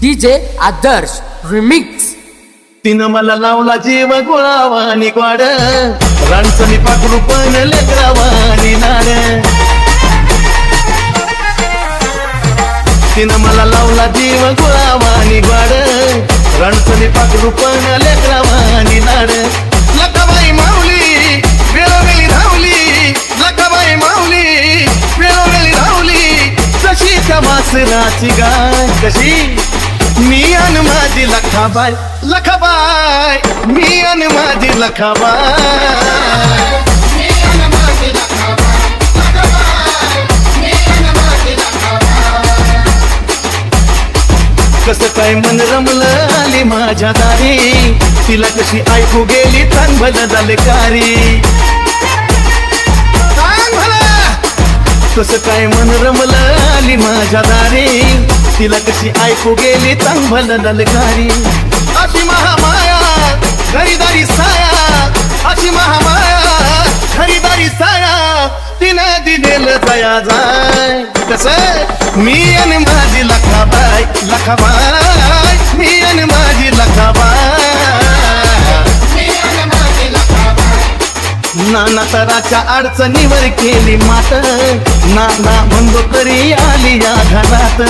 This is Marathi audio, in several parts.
DJ आदर्श रिमिक्स। तिनं मला लावला जीव गुळावानी ग्वाड, रानसनी पाखरू पण लेकरावानी नाड. तिनं मला लावला जीव गुळावानी ग्वाड, रानसनी पाखरू पण लेकरावानी नाड. लकाबाई माऊली वेळोवेळी धावली, लकाबाई माऊली वेळोवेळी धावली. जशी त्या वासराची गाय कशी मी अन माझी लखाबाई, लखाबाई मी अन माझी लखाबाई. कसं काय मन रमलं आली माझ्या दारी, तिला कशी ऐकू गेली चांगलं झाले कारी. कसं काय मन रमलं आली माझ्या दारी, तिला कशी ऐकू गेली चांगलं झाले कारी. अशी महामाया घरीदारी साया, अशी महामाया घरीदारी साया, तिनं दिलेलं जया जाय. कसं मी आणि माझी लखाबाई, लखाबाई मी आणि माझी लखाबाई. नाना तराच्या अडचणीवर केली मात, नाना म्हणतो तरी आली या घरात.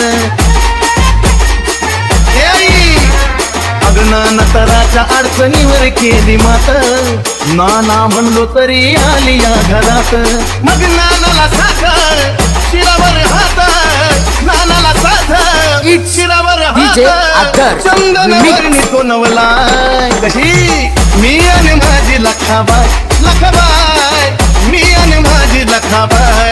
अग नाना तराच्या अडचणीवर केली मात, नाना म्हणलो तरी आली या घरात. मग नानाला साखर शिरावर हात, नानाला साखर शिरावर हात, चंदन भरणी तो नवलाय. कशी मी आणि माझी लखाबाई, लखाबाई मी आणि माझी लखाबाई.